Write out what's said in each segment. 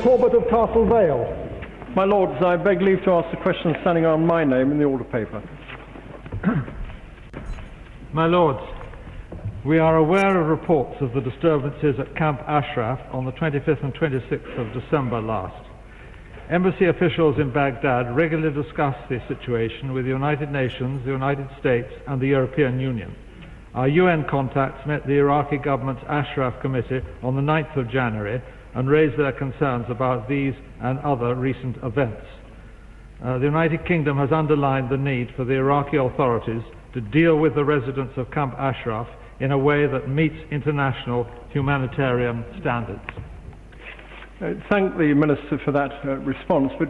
Corbett of Castle Vale. My Lords, I beg leave to ask the question standing on my name in the order paper. My Lords, we are aware of reports of the disturbances at Camp Ashraf on the 25th and 26th of December last. Embassy officials in Baghdad regularly discuss this situation with the United Nations, the United States and the European Union. Our UN contacts met the Iraqi government's Ashraf Committee on the 9th of January and raised their concerns about these and other recent events. The United Kingdom has underlined the need for the Iraqi authorities to deal with the residents of Camp Ashraf in a way that meets international humanitarian standards. Thank the Minister for that response, but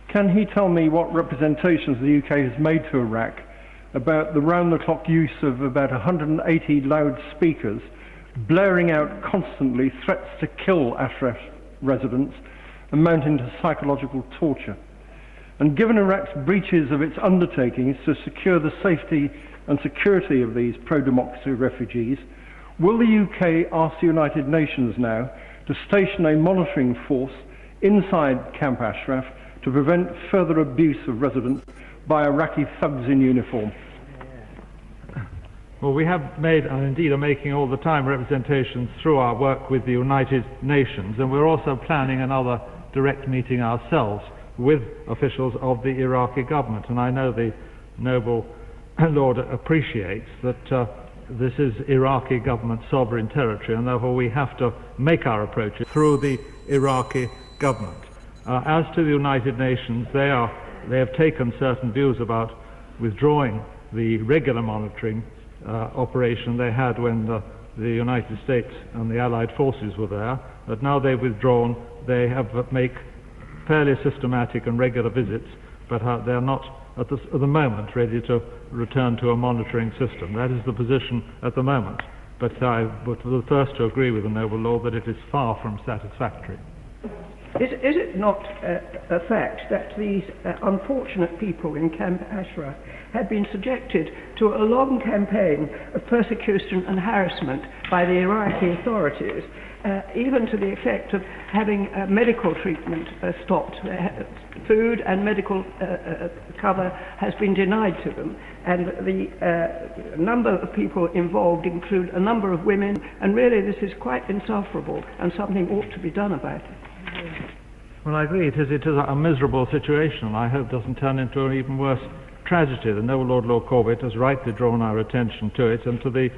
can he tell me what representations the UK has made to Iraq about the round-the-clock use of about 180 loudspeakers blaring out constantly threats to kill Ashraf residents, amounting to psychological torture? And given Iraq's breaches of its undertakings to secure the safety and security of these pro-democracy refugees, will the UK ask the United Nations now to station a monitoring force inside Camp Ashraf to prevent further abuse of residents by Iraqi thugs in uniform? Well, we have made, and indeed are making all the time, representations through our work with the United Nations, and we're also planning another direct meeting ourselves with officials of the Iraqi government. And I know the Noble Lord appreciates that this is Iraqi government sovereign territory, and therefore we have to make our approaches through the Iraqi government. As to the United Nations, they have taken certain views about withdrawing the regular monitoring operation they had when the United States and the Allied forces were there, but now they've withdrawn. They have make fairly systematic and regular visits, but they're not at the moment ready to return to a monitoring system. That is the position at the moment, but I was the first to agree with the Noble Lord that it is far from satisfactory. Is it not a fact that these unfortunate people in Camp Ashraf have been subjected to a long campaign of persecution and harassment by the Iraqi authorities, even to the effect of having medical treatment stopped? Food and medical cover has been denied to them, and the number of people involved include a number of women, and really this is quite insufferable and something ought to be done about it. Well, I agree. It is a miserable situation, and I hope it doesn't turn into an even worse tragedy. The Noble Lord Corbett has rightly drawn our attention to it and to the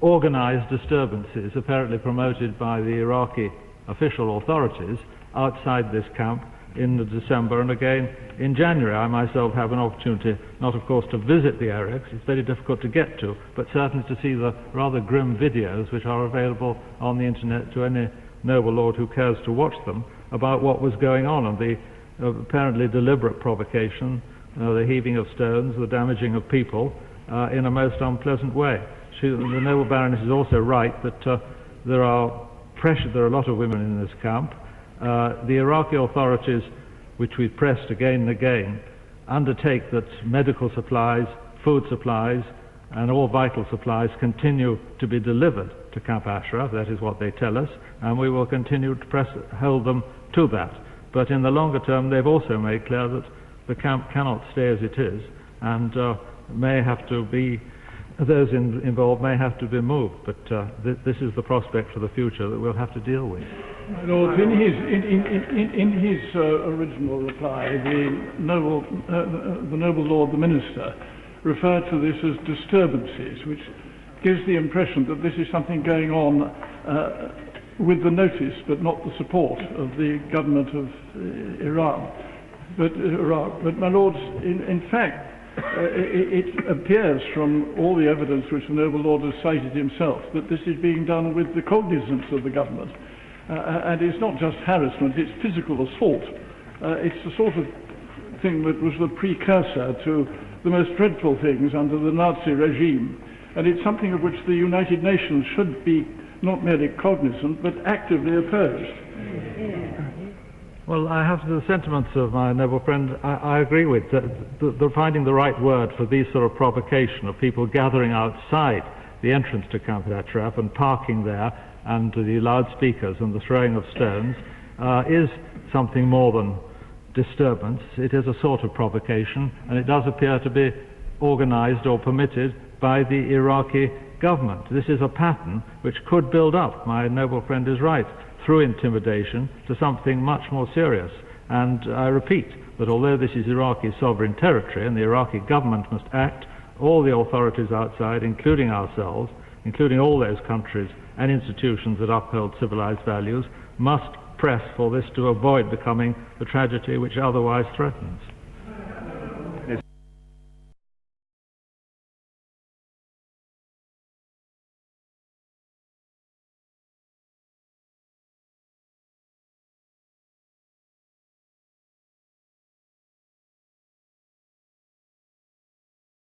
organised disturbances apparently promoted by the Iraqi official authorities outside this camp in December and again in January. I myself have an opportunity, not of course to visit the area, because it's very difficult to get to, but certainly to see the rather grim videos which are available on the internet to any Noble Lord who cares to watch them, about what was going on and the apparently deliberate provocation, the heaving of stones, the damaging of people in a most unpleasant way. The Noble Baroness is also right that there are a lot of women in this camp. The Iraqi authorities, which we've pressed again and again, undertake that medical supplies, food supplies and all vital supplies continue to be delivered to Camp Ashraf. That is what they tell us, and we will continue to hold them to that. But in the longer term, they've also made clear that the camp cannot stay as it is, and may have to be, those involved may have to be moved. But this is the prospect for the future that we'll have to deal with. My Lord, in his original reply, the Noble Lord, the Minister, referred to this as disturbances, which gives the impression that this is something going on with the notice but not the support of the government of Iran. But my Lords, in fact, it appears from all the evidence which the Noble Lord has cited himself that this is being done with the cognizance of the government. And it's not just harassment, it's physical assault. It's the sort of thing that was the precursor to the most dreadful things under the Nazi regime. And it's something of which the United Nations should be not merely cognizant, but actively opposed. Well, I have the sentiments of my noble friend. I agree with finding the right word for these sort of provocation of people gathering outside the entrance to Camp Ashraf and parking there, and the loudspeakers and the throwing of stones is something more than disturbance. It is a sort of provocation, and it does appear to be organized or permitted by the Iraqi government. This is a pattern which could build up, my noble friend is right, through intimidation to something much more serious. And I repeat that although this is Iraqi sovereign territory and the Iraqi government must act, all the authorities outside, including ourselves, including all those countries and institutions that uphold civilized values, must press for this to avoid becoming the tragedy which otherwise threatens.